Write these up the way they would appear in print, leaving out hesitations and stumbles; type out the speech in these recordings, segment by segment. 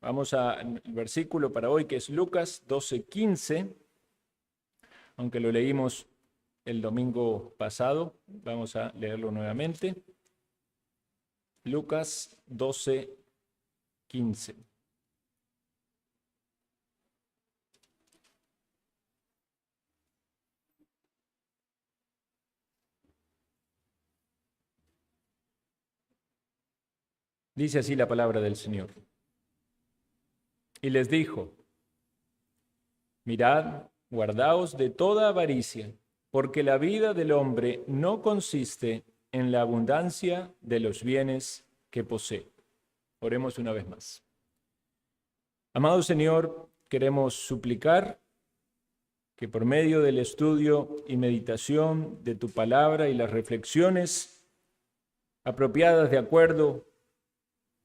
Vamos al versículo para hoy, que es Lucas 12:15, aunque lo leímos el domingo pasado. Vamos a leerlo nuevamente. Lucas 12:15. Dice así la palabra del Señor. Y les dijo: mirad, guardaos de toda avaricia, porque la vida del hombre no consiste en la abundancia de los bienes que posee. Oremos una vez más. Amado Señor, queremos suplicar que por medio del estudio y meditación de tu palabra y las reflexiones apropiadas de acuerdo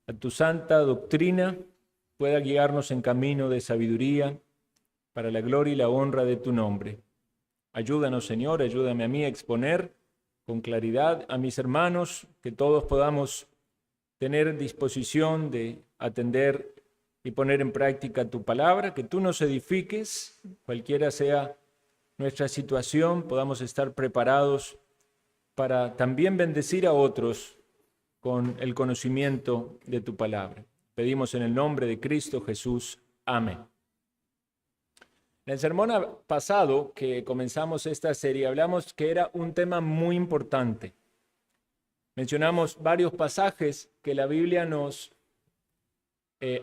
a tu santa doctrina, pueda guiarnos en camino de sabiduría para la gloria y la honra de tu nombre. Ayúdanos, Señor, ayúdame a mí a exponer con claridad a mis hermanos, que todos podamos tener disposición de atender y poner en práctica tu palabra, que tú nos edifiques, cualquiera sea nuestra situación, podamos estar preparados para también bendecir a otros con el conocimiento de tu palabra. Pedimos en el nombre de Cristo Jesús. Amén. En el sermón pasado que comenzamos esta serie, hablamos que era un tema muy importante. Mencionamos varios pasajes que la Biblia nos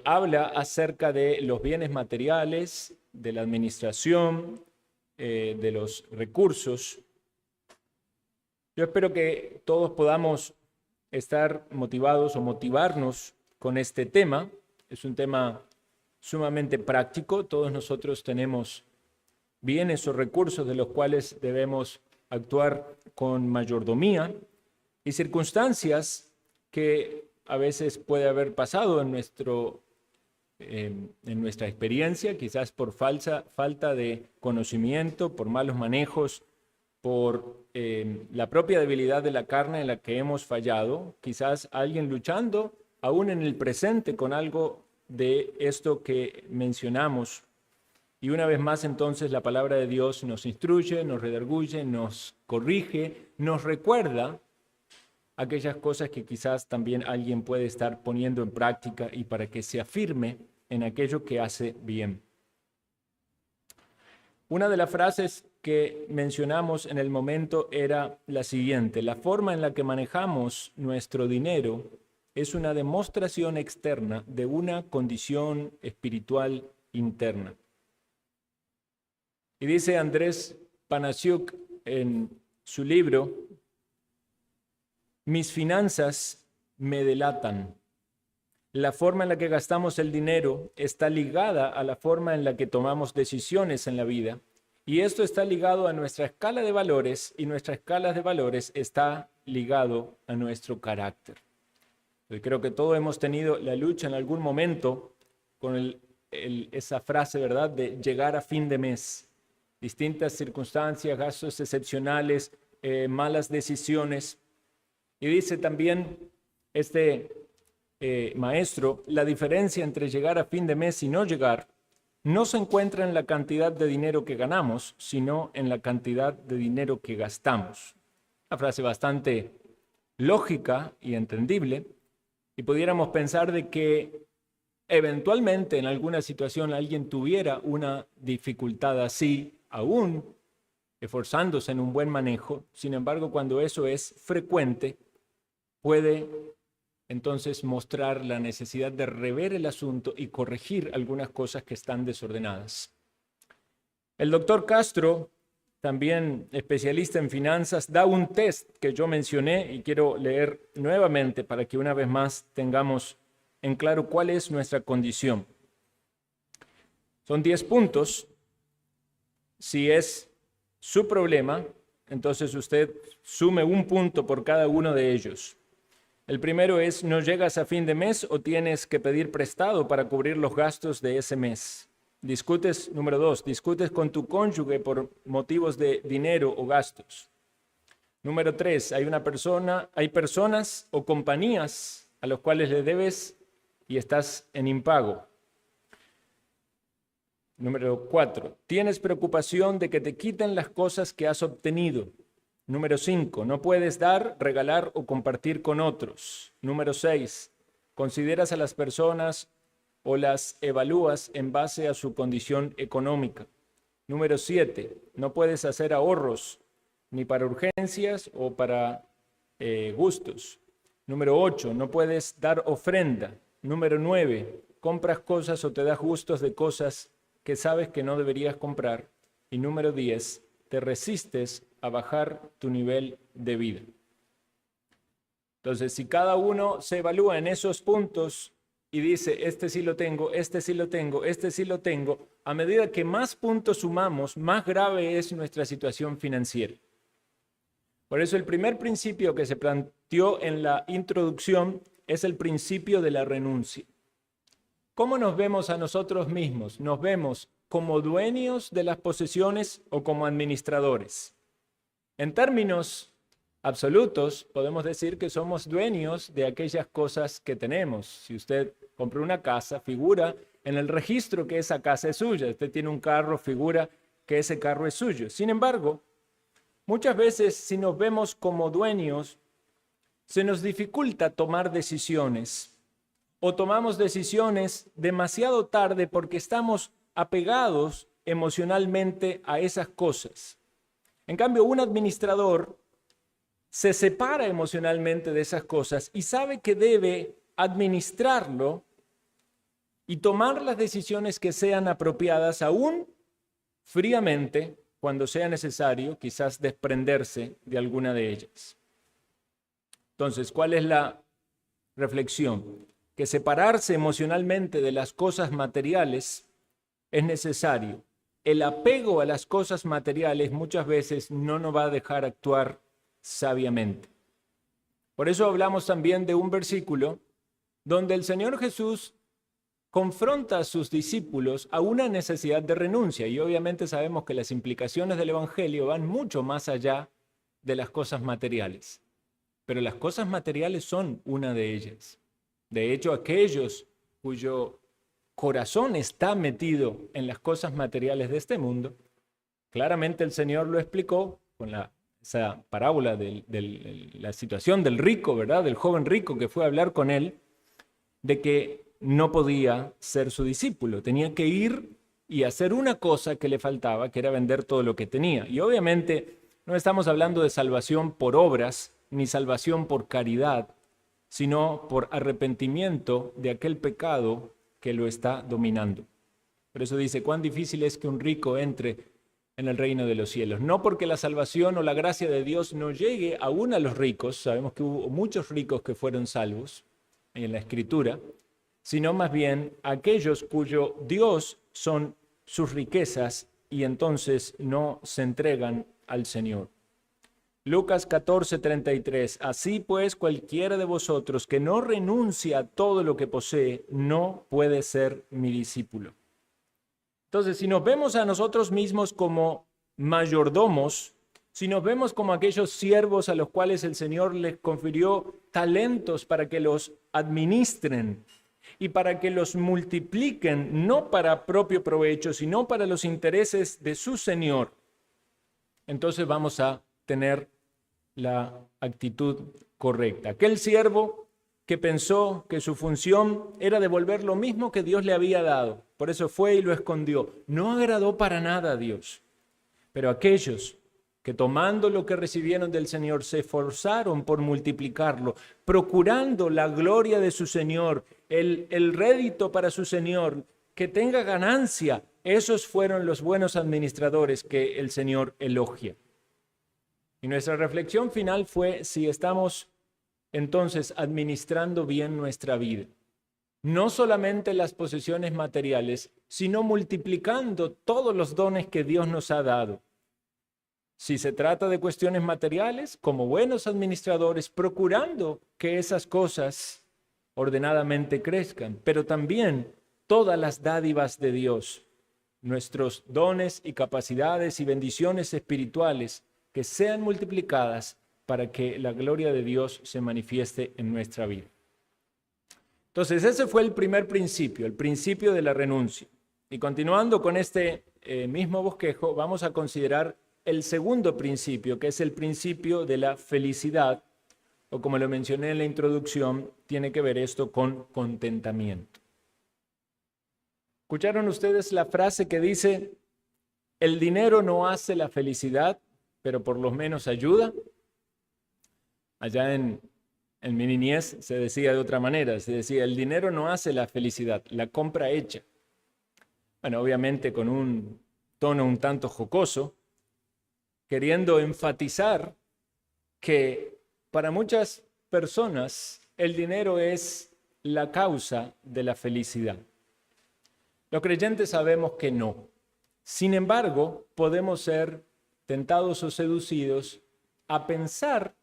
habla acerca de los bienes materiales, de la administración, de los recursos. Yo espero que todos podamos estar motivados o motivarnos con este tema. Es un tema sumamente práctico. Todos nosotros tenemos bienes o recursos de los cuales debemos actuar con mayordomía y circunstancias que a veces puede haber pasado en nuestra experiencia, quizás por falta de conocimiento, por malos manejos, por la propia debilidad de la carne en la que hemos fallado, quizás alguien luchando aún en el presente con algo de esto que mencionamos. Y una vez más entonces la palabra de Dios nos instruye, nos redarguye, nos corrige, nos recuerda aquellas cosas que quizás también alguien puede estar poniendo en práctica y para que se afirme en aquello que hace bien. Una de las frases que mencionamos en el momento era la siguiente: la forma en la que manejamos nuestro dinero es una demostración externa de una condición espiritual interna. Y dice Andrés Panasiuk en su libro: mis finanzas me delatan. La forma en la que gastamos el dinero está ligada a la forma en la que tomamos decisiones en la vida. Y esto está ligado a nuestra escala de valores, y nuestra escala de valores está ligado a nuestro carácter. Yo creo que todos hemos tenido la lucha en algún momento con esa frase, ¿verdad?, de llegar a fin de mes. Distintas circunstancias, gastos excepcionales, malas decisiones. Y dice también este maestro: la diferencia entre llegar a fin de mes y no llegar no se encuentra en la cantidad de dinero que ganamos, sino en la cantidad de dinero que gastamos. Una frase bastante lógica y entendible, y pudiéramos pensar de que eventualmente en alguna situación alguien tuviera una dificultad así, aún esforzándose en un buen manejo. Sin embargo, cuando eso es frecuente, puede entonces mostrar la necesidad de rever el asunto y corregir algunas cosas que están desordenadas. El doctor Castro, también especialista en finanzas, da un test que yo mencioné y quiero leer nuevamente para que una vez más tengamos en claro cuál es nuestra condición. Son 10 puntos. Si es su problema, entonces usted sume un punto por cada uno de ellos. El primero es: no llegas a fin de mes o tienes que pedir prestado para cubrir los gastos de ese mes. Número 2, discutes con tu cónyuge por motivos de dinero o gastos. Número 3, hay personas o compañías a los cuales le debes y estás en impago. Número 4, tienes preocupación de que te quiten las cosas que has obtenido. Número 5, no puedes dar, regalar o compartir con otros. Número 6, consideras a las personas o las evalúas en base a su condición económica. Número 7, no puedes hacer ahorros ni para urgencias o para gustos. Número 8, no puedes dar ofrenda. Número 9, compras cosas o te das gustos de cosas que sabes que no deberías comprar. Y número 10, te resistes a bajar tu nivel de vida. Entonces, si cada uno se evalúa en esos puntos y dice, este sí lo tengo, este sí lo tengo, este sí lo tengo, a medida que más puntos sumamos, más grave es nuestra situación financiera. Por eso el primer principio que se planteó en la introducción es el principio de la renuncia. ¿Cómo nos vemos a nosotros mismos? ¿Nos vemos como dueños de las posesiones o como administradores? En términos absolutos, podemos decir que somos dueños de aquellas cosas que tenemos. Si usted compra una casa, figura en el registro que esa casa es suya. Usted tiene un carro, figura que ese carro es suyo. Sin embargo, muchas veces si nos vemos como dueños, se nos dificulta tomar decisiones. O tomamos decisiones demasiado tarde porque estamos apegados emocionalmente a esas cosas. En cambio, un administrador se separa emocionalmente de esas cosas y sabe que debe administrarlo y tomar las decisiones que sean apropiadas, aún fríamente, cuando sea necesario, quizás desprenderse de alguna de ellas. Entonces, ¿cuál es la reflexión? Que separarse emocionalmente de las cosas materiales es necesario. El apego a las cosas materiales muchas veces no nos va a dejar actuar sabiamente. Por eso hablamos también de un versículo donde el Señor Jesús confronta a sus discípulos a una necesidad de renuncia. Y obviamente sabemos que las implicaciones del Evangelio van mucho más allá de las cosas materiales. Pero las cosas materiales son una de ellas. De hecho, aquellos cuyo corazón está metido en las cosas materiales de este mundo, claramente el Señor lo explicó con esa parábola de la situación del rico, ¿verdad? Del joven rico que fue a hablar con él, de que no podía ser su discípulo. Tenía que ir y hacer una cosa que le faltaba, que era vender todo lo que tenía. Y obviamente no estamos hablando de salvación por obras, ni salvación por caridad, sino por arrepentimiento de aquel pecado que lo está dominando. Por eso dice, cuán difícil es que un rico entre en el reino de los cielos. No porque la salvación o la gracia de Dios no llegue aún a los ricos, sabemos que hubo muchos ricos que fueron salvos en la Escritura, sino más bien aquellos cuyo Dios son sus riquezas y entonces no se entregan al Señor. Lucas 14:33, así pues cualquiera de vosotros que no renuncia a todo lo que posee, no puede ser mi discípulo. Entonces, si nos vemos a nosotros mismos como mayordomos, si nos vemos como aquellos siervos a los cuales el Señor les confirió talentos para que los administren y para que los multipliquen, no para propio provecho, sino para los intereses de su Señor, entonces vamos a tener la actitud correcta. Aquel siervo que pensó que su función era devolver lo mismo que Dios le había dado, por eso fue y lo escondió, no agradó para nada a Dios. Pero aquellos que tomando lo que recibieron del Señor se esforzaron por multiplicarlo, procurando la gloria de su Señor, el rédito para su Señor, que tenga ganancia, esos fueron los buenos administradores que el Señor elogia. Y nuestra reflexión final fue si estamos entonces administrando bien nuestra vida. No solamente las posesiones materiales, sino multiplicando todos los dones que Dios nos ha dado. Si se trata de cuestiones materiales, como buenos administradores, procurando que esas cosas ordenadamente crezcan, pero también todas las dádivas de Dios, nuestros dones y capacidades y bendiciones espirituales, que sean multiplicadas para que la gloria de Dios se manifieste en nuestra vida. Entonces, ese fue el primer principio, el principio de la renuncia. Y continuando con este mismo bosquejo, vamos a considerar el segundo principio, que es el principio de la felicidad, o como lo mencioné en la introducción, tiene que ver esto con contentamiento. ¿Escucharon ustedes la frase que dice, el dinero no hace la felicidad, pero por lo menos ayuda? Allá en mi niñez se decía de otra manera, se decía, el dinero no hace la felicidad, la compra hecha. Bueno, obviamente con un tono un tanto jocoso, queriendo enfatizar que para muchas personas el dinero es la causa de la felicidad. Los creyentes sabemos que no. Sin embargo, podemos ser tentados o seducidos a pensar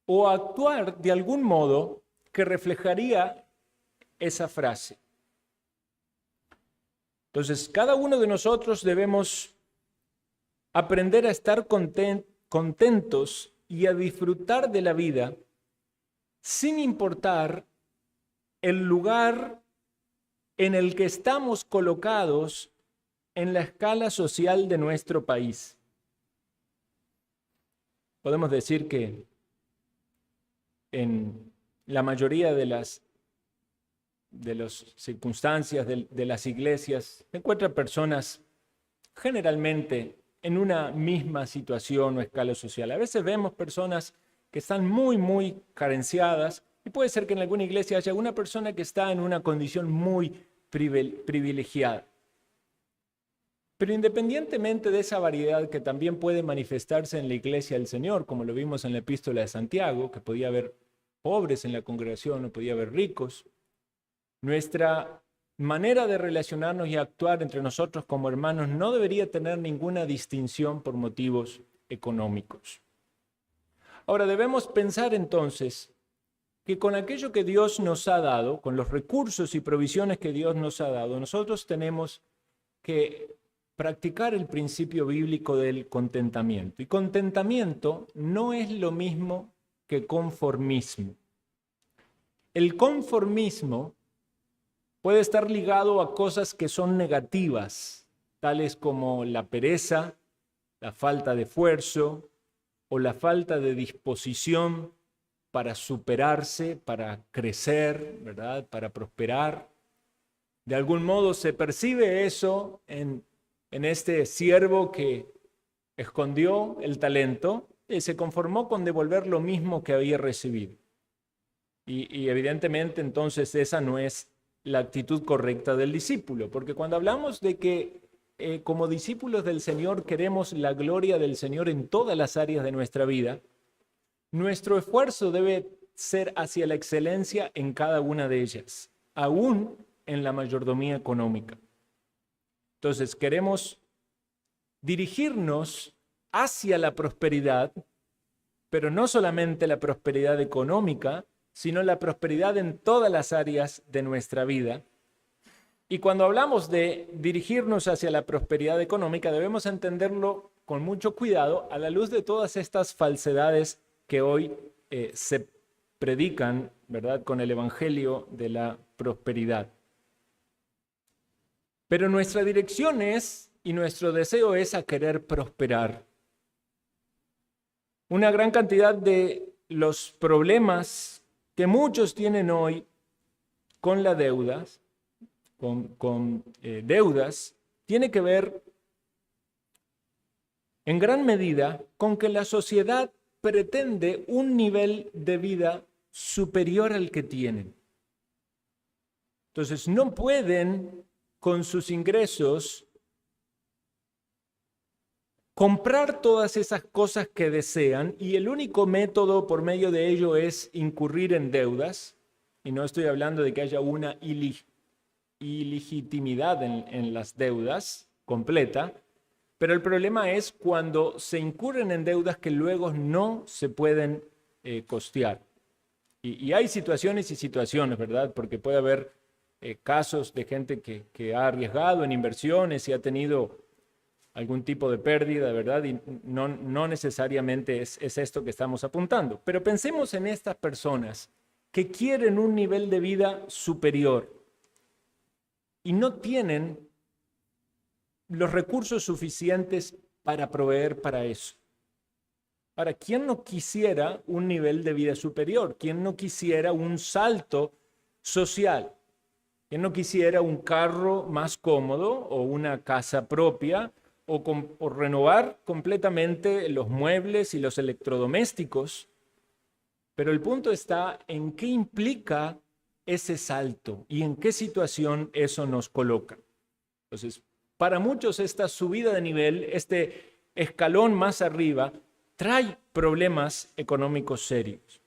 o a actuar de algún modo que reflejaría esa frase. Entonces, cada uno de nosotros debemos aprender a estar contentos y a disfrutar de la vida sin importar el lugar en el que estamos colocados en la escala social de nuestro país. Podemos decir que en la mayoría de las circunstancias de las iglesias se encuentran personas generalmente en una misma situación o escala social. A veces vemos personas que están muy carenciadas y puede ser que en alguna iglesia haya una persona que está en una condición muy privilegiada. Pero independientemente de esa variedad que también puede manifestarse en la iglesia del Señor, como lo vimos en la epístola de Santiago, que podía haber pobres en la congregación o podía haber ricos, nuestra manera de relacionarnos y actuar entre nosotros como hermanos no debería tener ninguna distinción por motivos económicos. Ahora debemos pensar entonces que con aquello que Dios nos ha dado, con los recursos y provisiones que Dios nos ha dado, nosotros tenemos que practicar el principio bíblico del contentamiento. Y contentamiento no es lo mismo que conformismo. El conformismo puede estar ligado a cosas que son negativas, tales como la pereza, la falta de esfuerzo o la falta de disposición para superarse, para crecer, ¿verdad? Para prosperar. De algún modo se percibe eso en este siervo que escondió el talento y se conformó con devolver lo mismo que había recibido. Y evidentemente entonces esa no es la actitud correcta del discípulo, porque cuando hablamos de que como discípulos del Señor queremos la gloria del Señor en todas las áreas de nuestra vida, nuestro esfuerzo debe ser hacia la excelencia en cada una de ellas, aún en la mayordomía económica. Entonces queremos dirigirnos hacia la prosperidad, pero no solamente la prosperidad económica, sino la prosperidad en todas las áreas de nuestra vida. Y cuando hablamos de dirigirnos hacia la prosperidad económica, debemos entenderlo con mucho cuidado a la luz de todas estas falsedades que hoy se predican, ¿verdad?, con el evangelio de la prosperidad. Pero nuestra dirección es, y nuestro deseo es a querer prosperar. Una gran cantidad de los problemas que muchos tienen hoy con las deudas, deudas, tiene que ver en gran medida con que la sociedad pretende un nivel de vida superior al que tienen. Entonces no pueden con sus ingresos comprar todas esas cosas que desean y el único método por medio de ello es incurrir en deudas. Y no estoy hablando de que haya una ilegitimidad en las deudas completa, pero el problema es cuando se incurren en deudas que luego no se pueden costear. Y hay situaciones y situaciones, ¿verdad? Porque puede haber casos de gente que ha arriesgado en inversiones y ha tenido algún tipo de pérdida, ¿verdad? Y no necesariamente es esto que estamos apuntando. Pero pensemos en estas personas que quieren un nivel de vida superior y no tienen los recursos suficientes para proveer para eso. Ahora, ¿quién no quisiera un nivel de vida superior? ¿Quién no quisiera un salto social? ¿Quién no quisiera un carro más cómodo o una casa propia o renovar completamente los muebles y los electrodomésticos? Pero el punto está en qué implica ese salto y en qué situación eso nos coloca. Entonces, para muchos esta subida de nivel, este escalón más arriba, trae problemas económicos serios.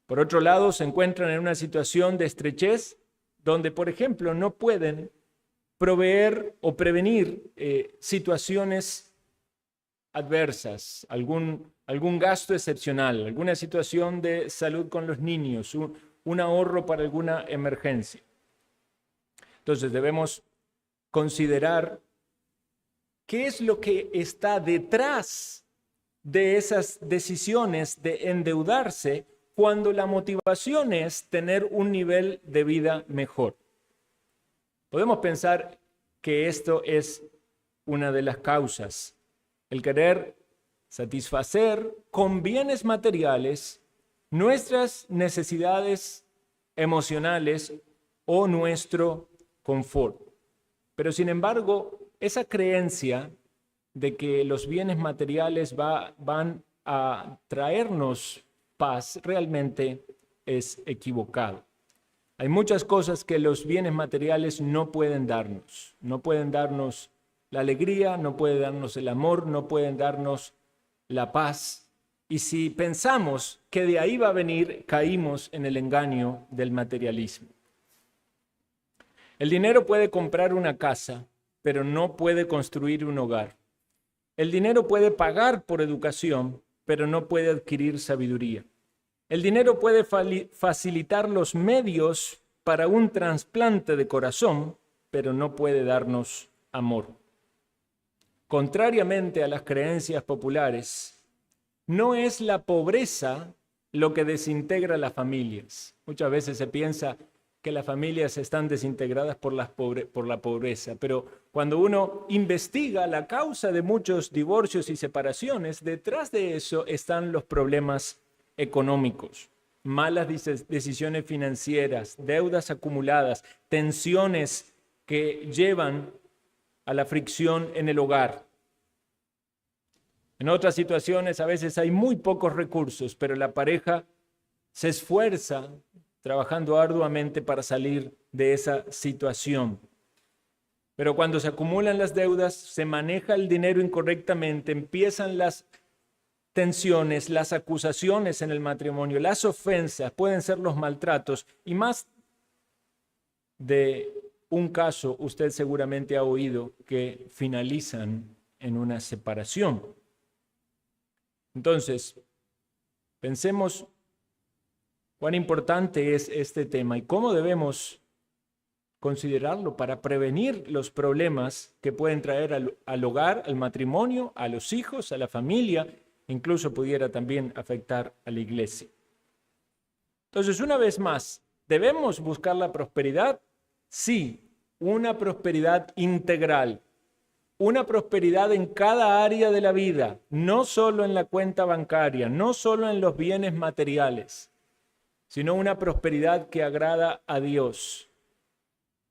Por otro lado, se encuentran en una situación de estrechez donde, por ejemplo, no pueden proveer o prevenir situaciones adversas, algún gasto excepcional, alguna situación de salud con los niños, un ahorro para alguna emergencia. Entonces debemos considerar qué es lo que está detrás de esas decisiones de endeudarse cuando la motivación es tener un nivel de vida mejor. Podemos pensar que esto es una de las causas, el querer satisfacer con bienes materiales nuestras necesidades emocionales o nuestro confort. Pero sin embargo, esa creencia de que los bienes materiales van a traernos paz realmente es equivocado. Hay muchas cosas que los bienes materiales no pueden darnos. No pueden darnos la alegría, no pueden darnos el amor, no pueden darnos la paz. Y si pensamos que de ahí va a venir, caímos en el engaño del materialismo. El dinero puede comprar una casa, pero no puede construir un hogar. El dinero puede pagar por educación, pero no puede adquirir sabiduría. El dinero puede facilitar los medios para un trasplante de corazón, pero no puede darnos amor. Contrariamente a las creencias populares, no es la pobreza lo que desintegra las familias. Muchas veces se piensa que las familias están desintegradas por la pobreza, pero cuando uno investiga la causa de muchos divorcios y separaciones, detrás de eso están los problemas económicos, malas decisiones financieras, deudas acumuladas, tensiones que llevan a la fricción en el hogar. En otras situaciones a veces hay muy pocos recursos, pero la pareja se esfuerza trabajando arduamente para salir de esa situación. Pero cuando se acumulan las deudas, se maneja el dinero incorrectamente, empiezan las tensiones, las acusaciones en el matrimonio, las ofensas, pueden ser los maltratos, y más de un caso usted seguramente ha oído que finalizan en una separación. Entonces, pensemos cuán importante es este tema y cómo debemos considerarlo para prevenir los problemas que pueden traer al hogar, al matrimonio, a los hijos, a la familia, incluso pudiera también afectar a la iglesia. Entonces, una vez más, ¿debemos buscar la prosperidad? Sí, una prosperidad integral, una prosperidad en cada área de la vida, no solo en la cuenta bancaria, no solo en los bienes materiales, sino una prosperidad que agrada a Dios,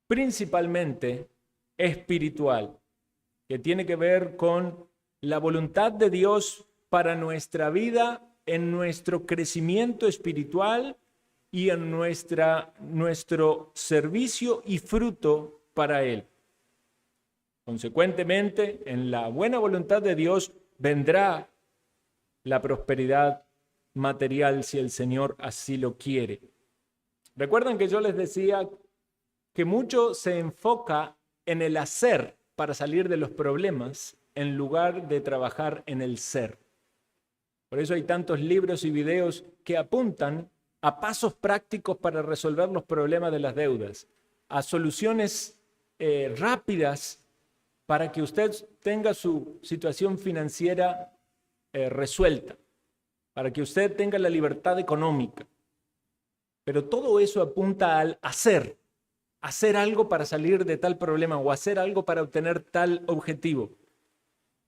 principalmente espiritual, que tiene que ver con la voluntad de Dios para nuestra vida, en nuestro crecimiento espiritual y en nuestro servicio y fruto para Él. Consecuentemente, en la buena voluntad de Dios vendrá la prosperidad material si el Señor así lo quiere. Recuerdan que yo les decía que mucho se enfoca en el hacer para salir de los problemas en lugar de trabajar en el ser. Por eso hay tantos libros y videos que apuntan a pasos prácticos para resolver los problemas de las deudas, a soluciones rápidas para que usted tenga su situación financiera resuelta, para que usted tenga la libertad económica. Pero todo eso apunta al hacer, hacer algo para salir de tal problema o hacer algo para obtener tal objetivo.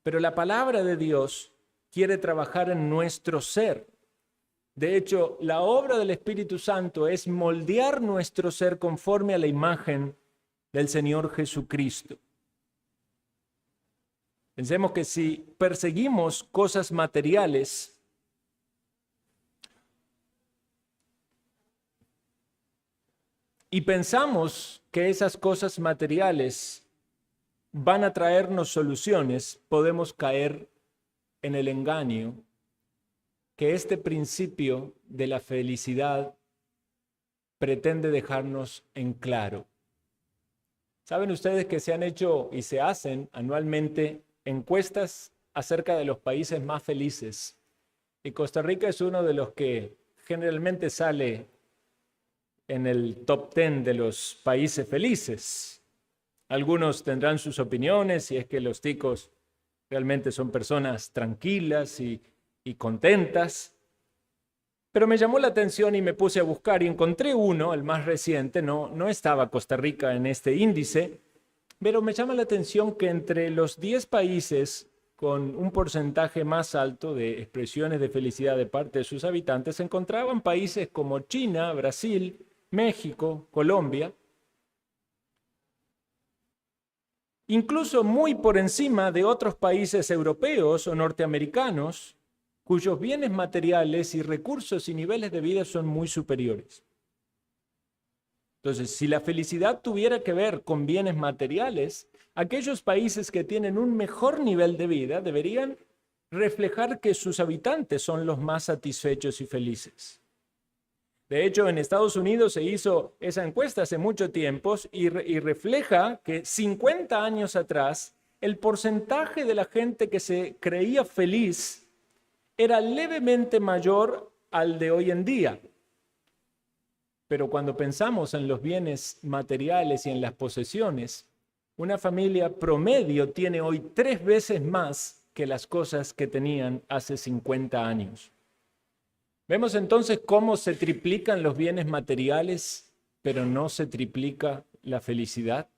Pero la palabra de Dios quiere trabajar en nuestro ser. De hecho, la obra del Espíritu Santo es moldear nuestro ser conforme a la imagen del Señor Jesucristo. Pensemos que si perseguimos cosas materiales, y pensamos que esas cosas materiales van a traernos soluciones, podemos caer en el engaño que este principio de la felicidad pretende dejarnos en claro. ¿Saben ustedes que se han hecho y se hacen anualmente encuestas acerca de los países más felices? Y Costa Rica es uno de los que generalmente sale en el top 10 de los países felices. Algunos tendrán sus opiniones, si es que los ticos realmente son personas tranquilas y contentas. Pero me llamó la atención y me puse a buscar y encontré uno, el más reciente, no estaba Costa Rica en este índice, pero me llama la atención que entre los 10 países con un porcentaje más alto de expresiones de felicidad de parte de sus habitantes, se encontraban países como China, Brasil, México, Colombia, incluso muy por encima de otros países europeos o norteamericanos, cuyos bienes materiales y recursos y niveles de vida son muy superiores. Entonces, si la felicidad tuviera que ver con bienes materiales, aquellos países que tienen un mejor nivel de vida deberían reflejar que sus habitantes son los más satisfechos y felices. De hecho, en Estados Unidos se hizo esa encuesta hace mucho tiempo y refleja que 50 años atrás el porcentaje de la gente que se creía feliz era levemente mayor al de hoy en día. Pero cuando pensamos en los bienes materiales y en las posesiones, una familia promedio tiene hoy 3 veces más que las cosas que tenían hace 50 años. Vemos entonces cómo se triplican los bienes materiales, pero no se triplica la felicidad.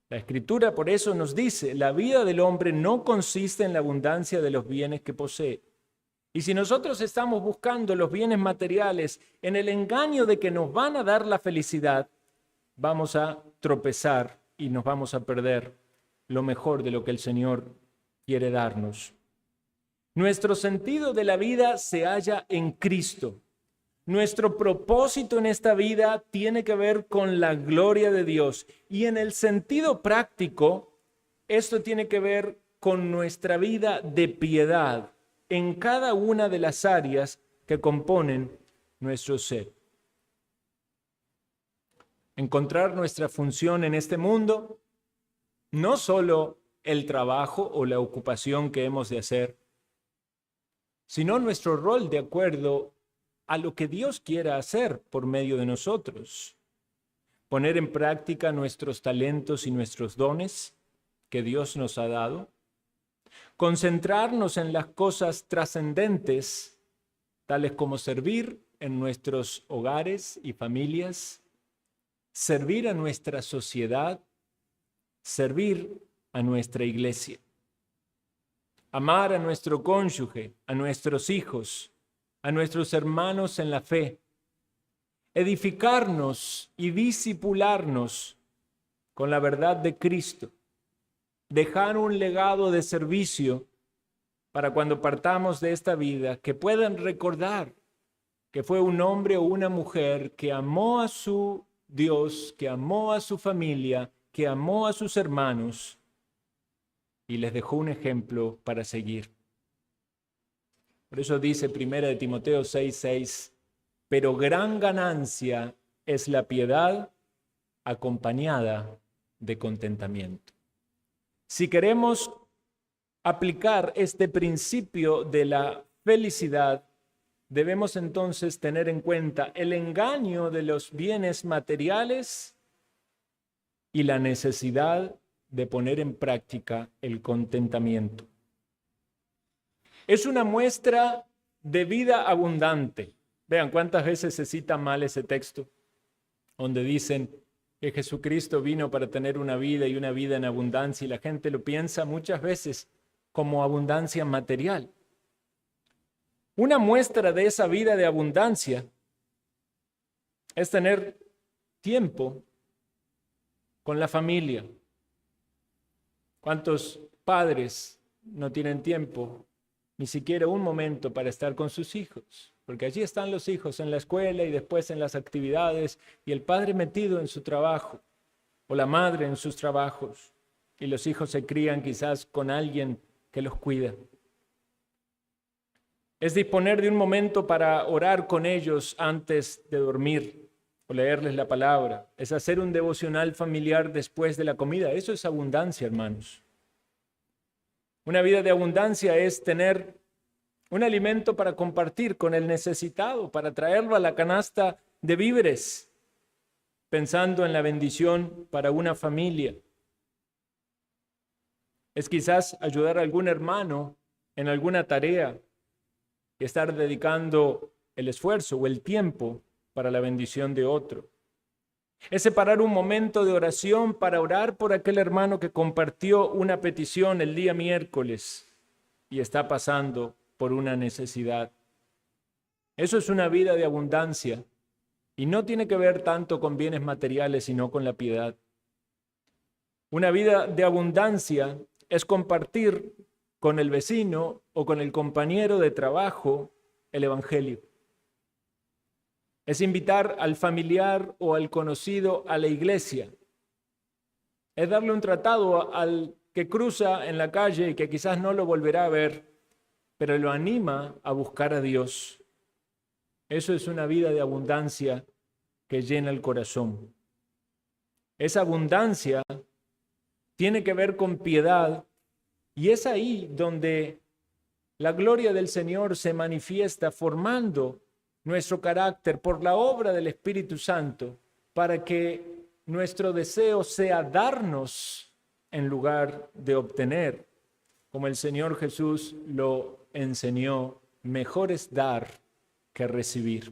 La Escritura por eso nos dice, la vida del hombre no consiste en la abundancia de los bienes que posee. Y si nosotros estamos buscando los bienes materiales en el engaño de que nos van a dar la felicidad, vamos a tropezar y nos vamos a perder lo mejor de lo que el Señor quiere darnos. Nuestro sentido de la vida se halla en Cristo. Nuestro propósito en esta vida tiene que ver con la gloria de Dios. Y en el sentido práctico, esto tiene que ver con nuestra vida de piedad en cada una de las áreas que componen nuestro ser. Encontrar nuestra función en este mundo, no solo el trabajo o la ocupación que hemos de hacer, sino nuestro rol de acuerdo a lo que Dios quiera hacer por medio de nosotros. Poner en práctica nuestros talentos y nuestros dones que Dios nos ha dado. Concentrarnos en las cosas trascendentes, tales como servir en nuestros hogares y familias, servir a nuestra sociedad, servir a nuestra iglesia. Amar a nuestro cónyuge, a nuestros hijos, a nuestros hermanos en la fe. Edificarnos y discipularnos con la verdad de Cristo. Dejar un legado de servicio para cuando partamos de esta vida, que puedan recordar que fue un hombre o una mujer que amó a su Dios, que amó a su familia, que amó a sus hermanos y les dejó un ejemplo para seguir. Por eso dice 1 Timoteo 6:6, pero gran ganancia es la piedad acompañada de contentamiento. Si queremos aplicar este principio de la felicidad, debemos entonces tener en cuenta el engaño de los bienes materiales y la necesidad de poner en práctica el contentamiento. Es una muestra de vida abundante. Vean cuántas veces se cita mal ese texto, donde dicen, que Jesucristo vino para tener una vida y una vida en abundancia, y la gente lo piensa muchas veces como abundancia material. Una muestra de esa vida de abundancia es tener tiempo con la familia. ¿Cuántos padres no tienen tiempo, ni siquiera un momento para estar con sus hijos? Porque allí están los hijos en la escuela y después en las actividades, y el padre metido en su trabajo, o la madre en sus trabajos, y los hijos se crían quizás con alguien que los cuida. Es disponer de un momento para orar con ellos antes de dormir o leerles la palabra. Es hacer un devocional familiar después de la comida. Eso es abundancia, hermanos. Una vida de abundancia es tener un alimento para compartir con el necesitado, para traerlo a la canasta de víveres, pensando en la bendición para una familia. Es quizás ayudar a algún hermano en alguna tarea y estar dedicando el esfuerzo o el tiempo para la bendición de otro. Es separar un momento de oración para orar por aquel hermano que compartió una petición el día miércoles y está pasando por una necesidad. Eso es una vida de abundancia y no tiene que ver tanto con bienes materiales, sino con la piedad. Una vida de abundancia es compartir con el vecino o con el compañero de trabajo el evangelio. Es invitar al familiar o al conocido a la iglesia. Es darle un tratado al que cruza en la calle y que quizás no lo volverá a ver, pero lo anima a buscar a Dios. Eso es una vida de abundancia que llena el corazón. Esa abundancia tiene que ver con piedad, y es ahí donde la gloria del Señor se manifiesta formando nuestro carácter por la obra del Espíritu Santo, para que nuestro deseo sea darnos en lugar de obtener. Como el Señor Jesús lo enseñó, mejor es dar que recibir.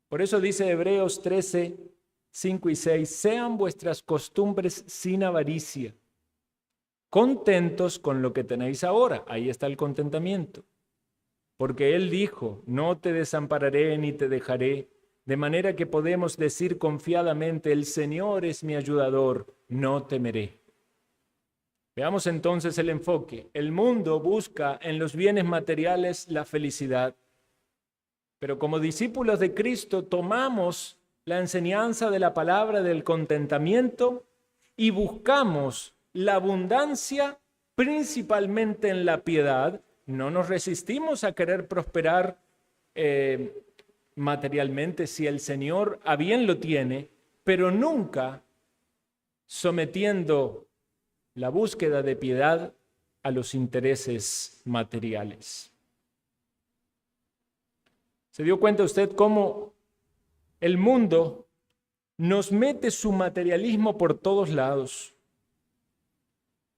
Por eso dice Hebreos 13, 5 y 6, sean vuestras costumbres sin avaricia, contentos con lo que tenéis ahora. Ahí está el contentamiento. Porque Él dijo, no te desampararé ni te dejaré, de manera que podemos decir confiadamente, el Señor es mi ayudador, no temeré. Veamos entonces el enfoque. El mundo busca en los bienes materiales la felicidad, pero como discípulos de Cristo tomamos la enseñanza de la palabra del contentamiento y buscamos la abundancia principalmente en la piedad. No nos resistimos a querer prosperar materialmente si el Señor a bien lo tiene, pero nunca sometiendo la búsqueda de piedad a los intereses materiales. ¿Se dio cuenta usted cómo el mundo nos mete su materialismo por todos lados?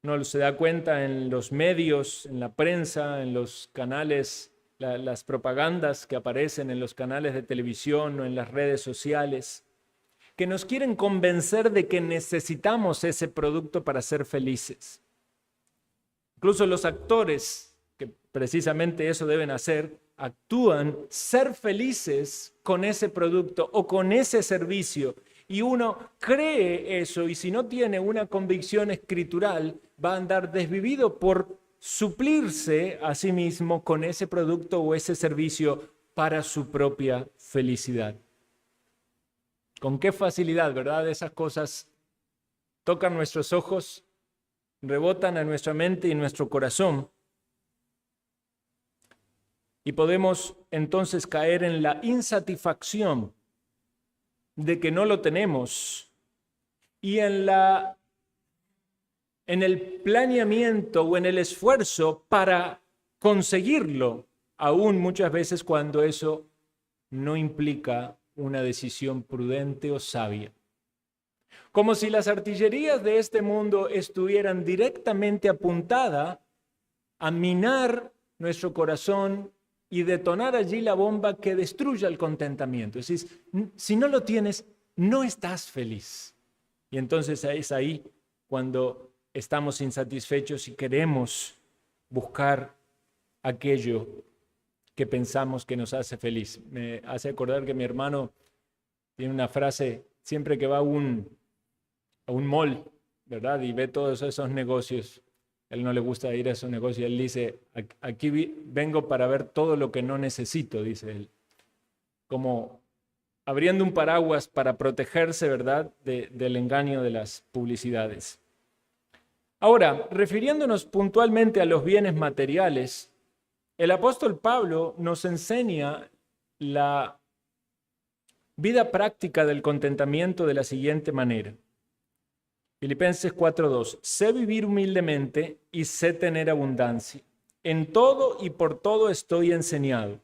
Uno se da cuenta en los medios, en la prensa, en los canales, las propagandas que aparecen en los canales de televisión o en las redes sociales, que nos quieren convencer de que necesitamos ese producto para ser felices. Incluso los actores, que precisamente eso deben hacer, actúan ser felices con ese producto o con ese servicio. Y uno cree eso, y si no tiene una convicción escritural, va a andar desvivido por suplirse a sí mismo con ese producto o ese servicio para su propia felicidad. Con qué facilidad, ¿verdad? Esas cosas tocan nuestros ojos, rebotan a nuestra mente y nuestro corazón. Y podemos entonces caer en la insatisfacción de que no lo tenemos y en el planeamiento o en el esfuerzo para conseguirlo, aún muchas veces cuando eso no implica una decisión prudente o sabia. Como si las artillerías de este mundo estuvieran directamente apuntadas a minar nuestro corazón y detonar allí la bomba que destruya el contentamiento. Es decir, si no lo tienes, no estás feliz. Y entonces es ahí cuando estamos insatisfechos y queremos buscar aquello que pensamos que nos hace feliz. Me hace acordar que mi hermano tiene una frase, siempre que va a un mall, ¿verdad? Y ve todos esos negocios, él no le gusta ir a esos negocios, él dice, aquí vengo para ver todo lo que no necesito, dice él. Como abriendo un paraguas para protegerse, ¿verdad?, del engaño de las publicidades. Ahora, refiriéndonos puntualmente a los bienes materiales, el apóstol Pablo nos enseña la vida práctica del contentamiento de la siguiente manera. Filipenses 4:2, sé vivir humildemente y sé tener abundancia. En todo y por todo estoy enseñado,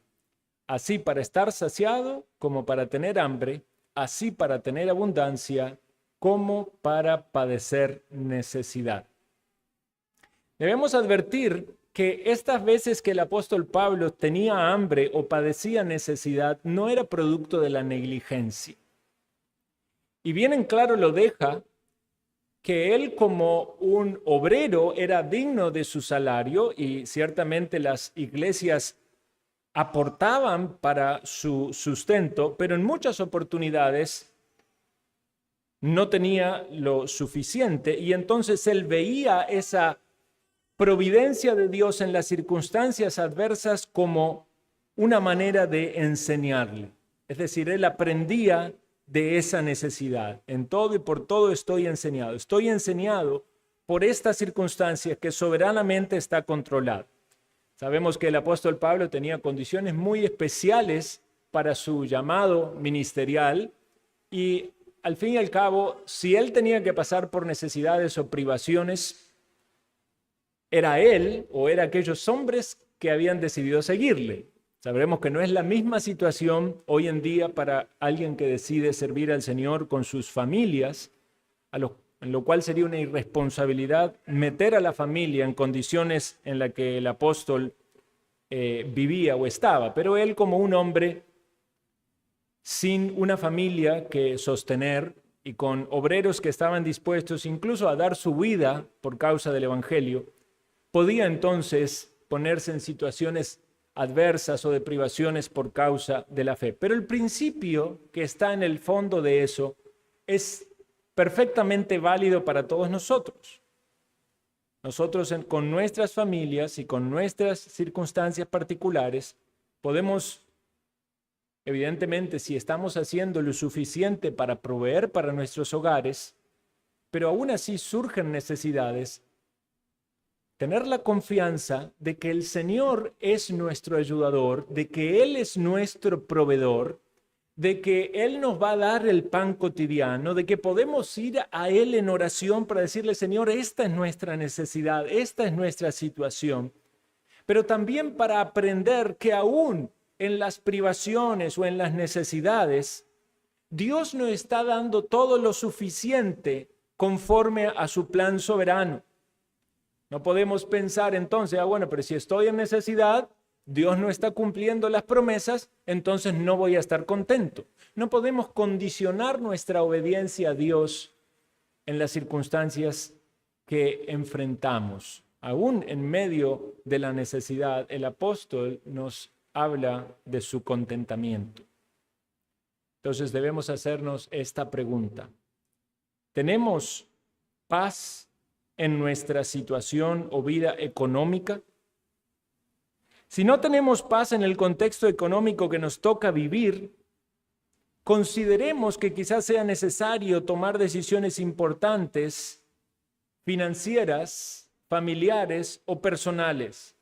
así para estar saciado como para tener hambre, así para tener abundancia como para padecer necesidad. Debemos advertir que estas veces que el apóstol Pablo tenía hambre o padecía necesidad no era producto de la negligencia. Y bien en claro lo deja que él como un obrero era digno de su salario y ciertamente las iglesias aportaban para su sustento, pero en muchas oportunidades no tenía lo suficiente y entonces él veía esa providencia de Dios en las circunstancias adversas como una manera de enseñarle. Es decir, él aprendía de esa necesidad. En todo y por todo estoy enseñado. Estoy enseñado por esta circunstancia que soberanamente está controlada. Sabemos que el apóstol Pablo tenía condiciones muy especiales para su llamado ministerial y al fin y al cabo, si él tenía que pasar por necesidades o privaciones, era él o era aquellos hombres que habían decidido seguirle. Sabremos que no es la misma situación hoy en día para alguien que decide servir al Señor con sus familias, en lo cual sería una irresponsabilidad meter a la familia en condiciones en las que el apóstol vivía o estaba. Pero él, como un hombre sin una familia que sostener y con obreros que estaban dispuestos incluso a dar su vida por causa del evangelio, podía entonces ponerse en situaciones adversas o de privaciones por causa de la fe. Pero el principio que está en el fondo de eso es perfectamente válido para todos nosotros. Nosotros con nuestras familias y con nuestras circunstancias particulares podemos, evidentemente, si estamos haciendo lo suficiente para proveer para nuestros hogares, pero aún así surgen necesidades, tener la confianza de que el Señor es nuestro ayudador, de que Él es nuestro proveedor, de que Él nos va a dar el pan cotidiano, de que podemos ir a Él en oración para decirle, Señor, esta es nuestra necesidad, esta es nuestra situación, pero también para aprender que aún en las privaciones o en las necesidades, Dios nos está dando todo lo suficiente conforme a su plan soberano. No podemos pensar entonces, bueno, pero si estoy en necesidad, Dios no está cumpliendo las promesas, entonces no voy a estar contento. No podemos condicionar nuestra obediencia a Dios en las circunstancias que enfrentamos. Aún en medio de la necesidad, el apóstol nos habla de su contentamiento. Entonces debemos hacernos esta pregunta. ¿Tenemos paz en nuestra situación o vida económica? Si no tenemos paz en el contexto económico que nos toca vivir, consideremos que quizás sea necesario tomar decisiones importantes, financieras, familiares o personales.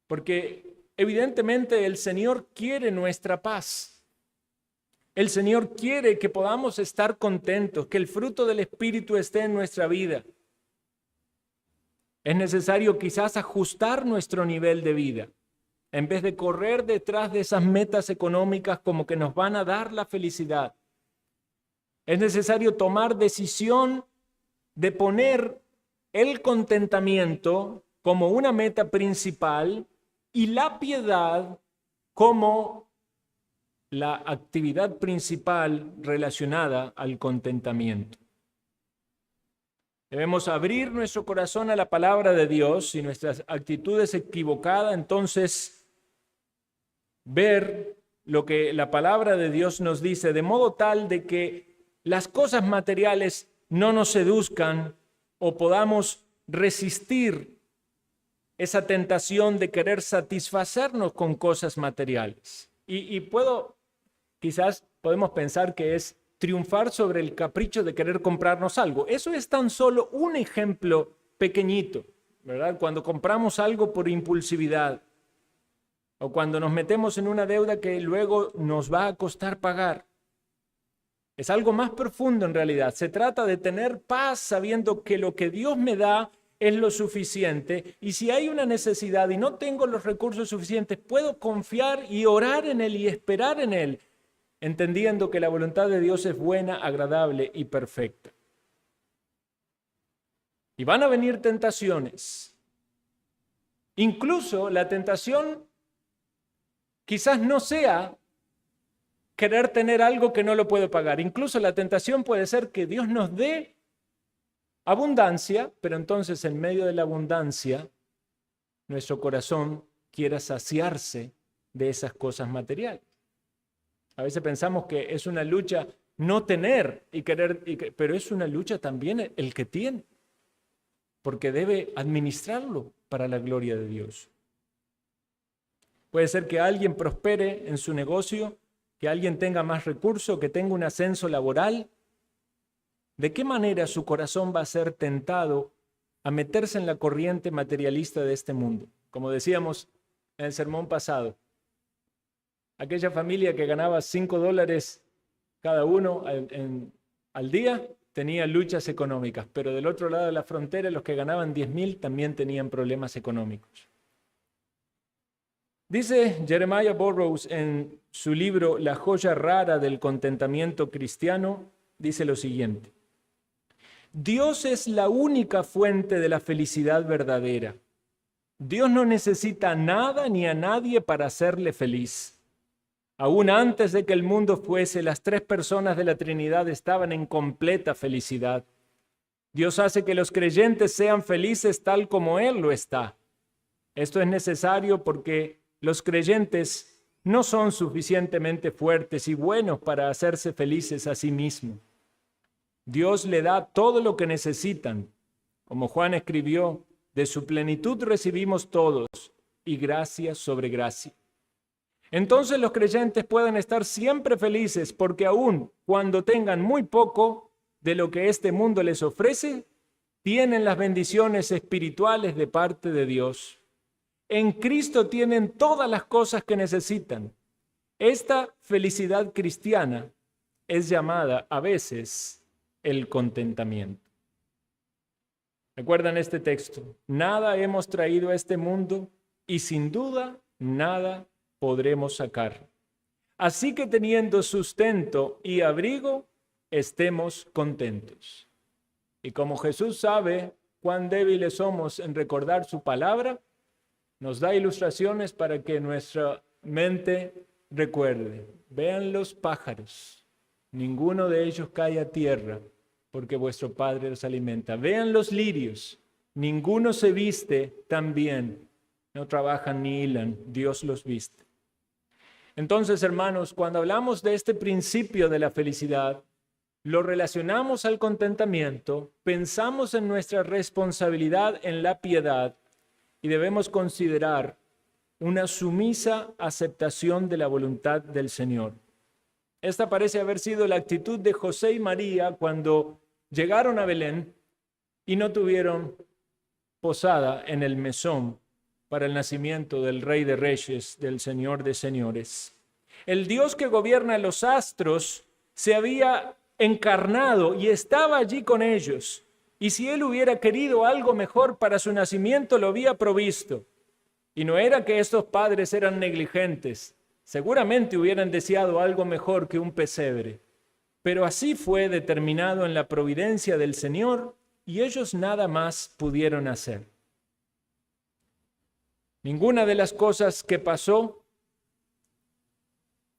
Porque evidentemente el Señor quiere nuestra paz. El Señor quiere que podamos estar contentos, que el fruto del Espíritu esté en nuestra vida. Es necesario quizás ajustar nuestro nivel de vida. En vez de correr detrás de esas metas económicas como que nos van a dar la felicidad. Es necesario tomar decisión de poner el contentamiento como una meta principal y la piedad como la actividad principal relacionada al contentamiento. Debemos abrir nuestro corazón a la palabra de Dios. Si nuestra actitud es equivocada, entonces ver lo que la palabra de Dios nos dice, de modo tal de que las cosas materiales no nos seduzcan o podamos resistir esa tentación de querer satisfacernos con cosas materiales. Quizás podemos pensar que es triunfar sobre el capricho de querer comprarnos algo. Eso es tan solo un ejemplo pequeñito, ¿verdad? Cuando compramos algo por impulsividad o cuando nos metemos en una deuda que luego nos va a costar pagar. Es algo más profundo en realidad. Se trata de tener paz sabiendo que lo que Dios me da es lo suficiente, y si hay una necesidad y no tengo los recursos suficientes, puedo confiar y orar en Él y esperar en Él, entendiendo que la voluntad de Dios es buena, agradable y perfecta. Y van a venir tentaciones. Incluso la tentación quizás no sea querer tener algo que no lo puedo pagar. Incluso la tentación puede ser que Dios nos dé abundancia, pero entonces en medio de la abundancia, nuestro corazón quiera saciarse de esas cosas materiales. A veces pensamos que es una lucha no tener y querer, pero es una lucha también el que tiene, porque debe administrarlo para la gloria de Dios. Puede ser que alguien prospere en su negocio, que alguien tenga más recursos, que tenga un ascenso laboral. ¿De qué manera su corazón va a ser tentado a meterse en la corriente materialista de este mundo? Como decíamos en el sermón pasado, aquella familia que ganaba $5 cada uno al día tenía luchas económicas, pero del otro lado de la frontera los que ganaban 10,000 también tenían problemas económicos. Dice Jeremiah Burroughs en su libro La joya rara del contentamiento cristiano, dice lo siguiente: Dios es la única fuente de la felicidad verdadera. Dios no necesita nada ni a nadie para hacerle feliz. Aún antes de que el mundo fuese, las tres personas de la Trinidad estaban en completa felicidad. Dios hace que los creyentes sean felices tal como Él lo está. Esto es necesario porque los creyentes no son suficientemente fuertes y buenos para hacerse felices a sí mismos. Dios le da todo lo que necesitan. Como Juan escribió, de su plenitud recibimos todos, y gracia sobre gracia. Entonces los creyentes pueden estar siempre felices porque aun cuando tengan muy poco de lo que este mundo les ofrece, tienen las bendiciones espirituales de parte de Dios. En Cristo tienen todas las cosas que necesitan. Esta felicidad cristiana es llamada a veces el contentamiento. ¿Recuerdan este texto? Nada hemos traído a este mundo y sin duda nada podremos sacar. Así que teniendo sustento y abrigo, estemos contentos. Y como Jesús sabe cuán débiles somos en recordar su palabra, nos da ilustraciones para que nuestra mente recuerde. Vean los pájaros, ninguno de ellos cae a tierra, porque vuestro Padre los alimenta. Vean los lirios, ninguno se viste tan bien, no trabajan ni hilan, Dios los viste. Entonces, hermanos, cuando hablamos de este principio de la felicidad, lo relacionamos al contentamiento, pensamos en nuestra responsabilidad en la piedad y debemos considerar una sumisa aceptación de la voluntad del Señor. Esta parece haber sido la actitud de José y María cuando llegaron a Belén y no tuvieron posada en el mesón para el nacimiento del Rey de Reyes, del Señor de Señores. El Dios que gobierna los astros se había encarnado y estaba allí con ellos. Y si Él hubiera querido algo mejor para su nacimiento, lo había provisto. Y no era que estos padres eran negligentes. Seguramente hubieran deseado algo mejor que un pesebre. Pero así fue determinado en la providencia del Señor y ellos nada más pudieron hacer. Ninguna de las cosas que pasó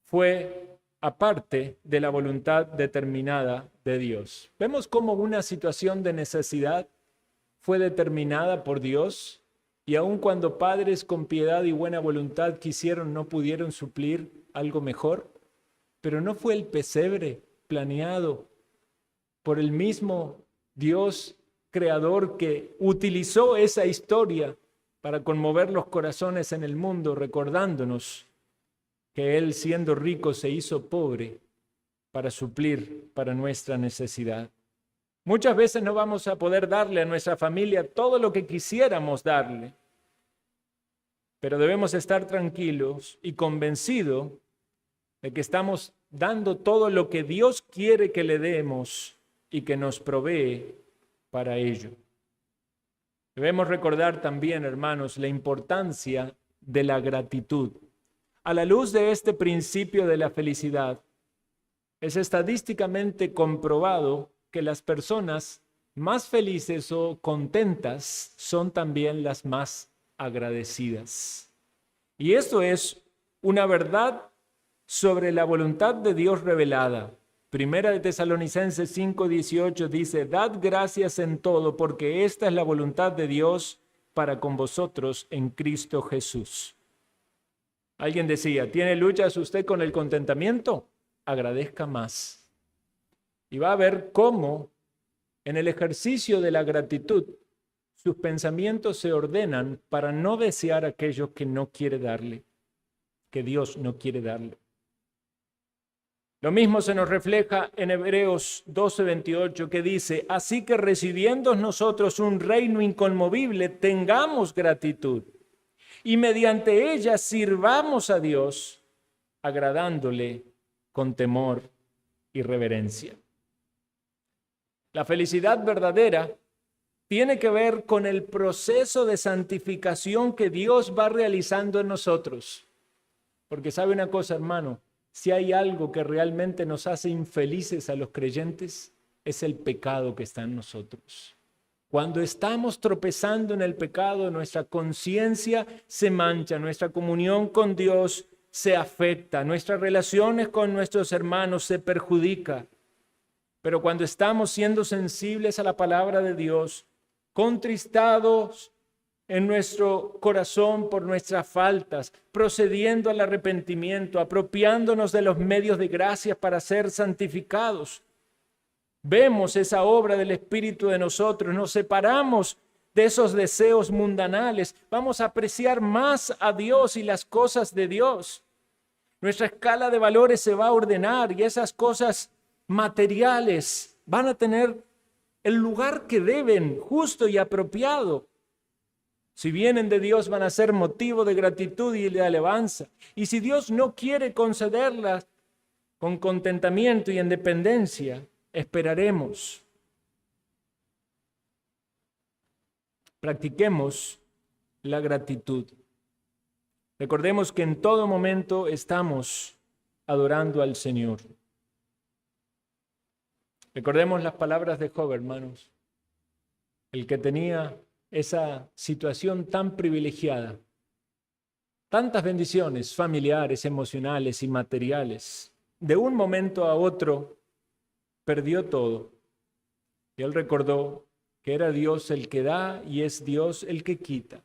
fue aparte de la voluntad determinada de Dios. Vemos cómo una situación de necesidad fue determinada por Dios, y aun cuando padres con piedad y buena voluntad quisieron, no pudieron suplir algo mejor. Pero no fue el pesebre planeado por el mismo Dios creador que utilizó esa historia para conmover los corazones en el mundo, recordándonos que Él, siendo rico, se hizo pobre para suplir para nuestra necesidad. Muchas veces no vamos a poder darle a nuestra familia todo lo que quisiéramos darle, pero debemos estar tranquilos y convencidos de que estamos dando todo lo que Dios quiere que le demos y que nos provee para ello. Debemos recordar también, hermanos, la importancia de la gratitud. A la luz de este principio de la felicidad, es estadísticamente comprobado que las personas más felices o contentas son también las más agradecidas. Y esto es una verdad sobre la voluntad de Dios revelada. Primera de Tesalonicenses 5:18 dice: dad gracias en todo, porque esta es la voluntad de Dios para con vosotros en Cristo Jesús. Alguien decía: ¿tiene luchas usted con el contentamiento? Agradezca más. Y va a ver cómo en el ejercicio de la gratitud sus pensamientos se ordenan para no desear aquello que no quiere darle, que Dios no quiere darle. Lo mismo se nos refleja en Hebreos 12:28, que dice: así que recibiendo nosotros un reino inconmovible, tengamos gratitud, y mediante ella sirvamos a Dios, agradándole con temor y reverencia. La felicidad verdadera tiene que ver con el proceso de santificación que Dios va realizando en nosotros. Porque sabe una cosa, hermano, si hay algo que realmente nos hace infelices a los creyentes, es el pecado que está en nosotros. Cuando estamos tropezando en el pecado, nuestra conciencia se mancha, nuestra comunión con Dios se afecta, nuestras relaciones con nuestros hermanos se perjudica. Pero cuando estamos siendo sensibles a la palabra de Dios, contristados en nuestro corazón por nuestras faltas, procediendo al arrepentimiento, apropiándonos de los medios de gracia para ser santificados, vemos esa obra del Espíritu de nosotros, nos separamos de esos deseos mundanales, vamos a apreciar más a Dios y las cosas de Dios. Nuestra escala de valores se va a ordenar y esas cosas materiales van a tener el lugar que deben, justo y apropiado. Si vienen de Dios, van a ser motivo de gratitud y de alabanza. Y si Dios no quiere concederlas con contentamiento y en dependencia, esperaremos. Practiquemos la gratitud. Recordemos que en todo momento estamos adorando al Señor. Recordemos las palabras de Job, hermanos. El que tenía esa situación tan privilegiada, tantas bendiciones familiares, emocionales y materiales, de un momento a otro perdió todo. Y él recordó que era Dios el que da y es Dios el que quita,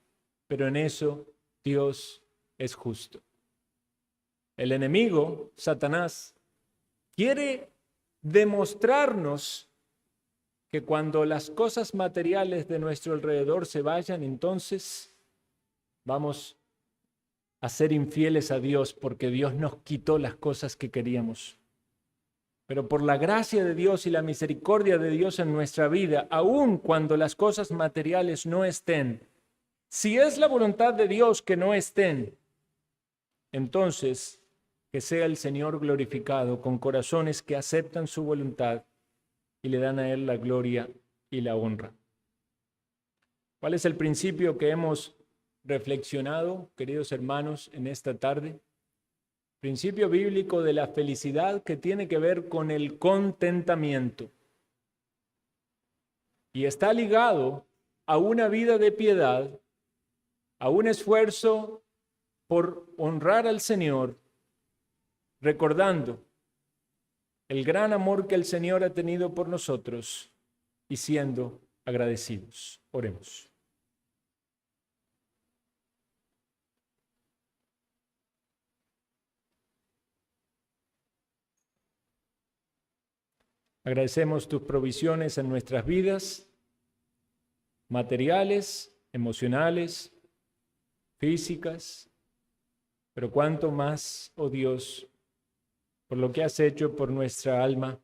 pero en eso Dios es justo. El enemigo, Satanás, quiere demostrarnos que cuando las cosas materiales de nuestro alrededor se vayan, entonces vamos a ser infieles a Dios porque Dios nos quitó las cosas que queríamos. Pero por la gracia de Dios y la misericordia de Dios en nuestra vida, aun cuando las cosas materiales no estén, si es la voluntad de Dios que no estén, entonces que sea el Señor glorificado con corazones que aceptan su voluntad y le dan a Él la gloria y la honra. ¿Cuál es el principio que hemos reflexionado, queridos hermanos, en esta tarde? Principio bíblico de la felicidad que tiene que ver con el contentamiento. Y está ligado a una vida de piedad, a un esfuerzo por honrar al Señor, recordando el gran amor que el Señor ha tenido por nosotros y siendo agradecidos. Oremos. Agradecemos tus provisiones en nuestras vidas, materiales, emocionales, físicas, pero cuánto más, oh Dios, por lo que has hecho por nuestra alma,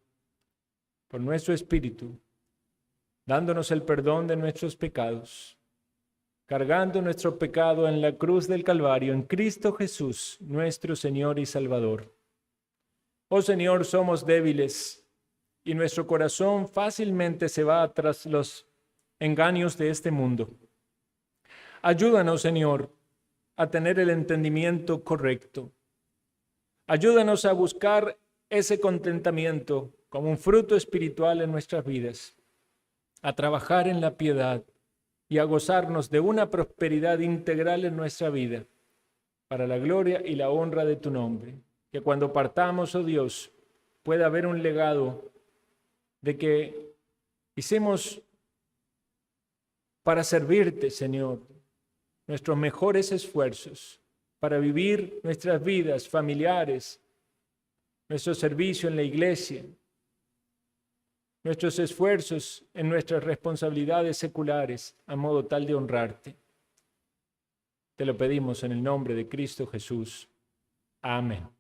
por nuestro espíritu, dándonos el perdón de nuestros pecados, cargando nuestro pecado en la cruz del Calvario, en Cristo Jesús, nuestro Señor y Salvador. Oh Señor, somos débiles y nuestro corazón fácilmente se va tras los engaños de este mundo. Ayúdanos, Señor, a tener el entendimiento correcto. Ayúdanos a buscar ese contentamiento como un fruto espiritual en nuestras vidas, a trabajar en la piedad y a gozarnos de una prosperidad integral en nuestra vida, para la gloria y la honra de tu nombre. Que cuando partamos, oh Dios, pueda haber un legado de que hicimos para servirte, Señor, nuestros mejores esfuerzos para vivir nuestras vidas familiares, nuestro servicio en la iglesia, nuestros esfuerzos en nuestras responsabilidades seculares, a modo tal de honrarte. Te lo pedimos en el nombre de Cristo Jesús. Amén.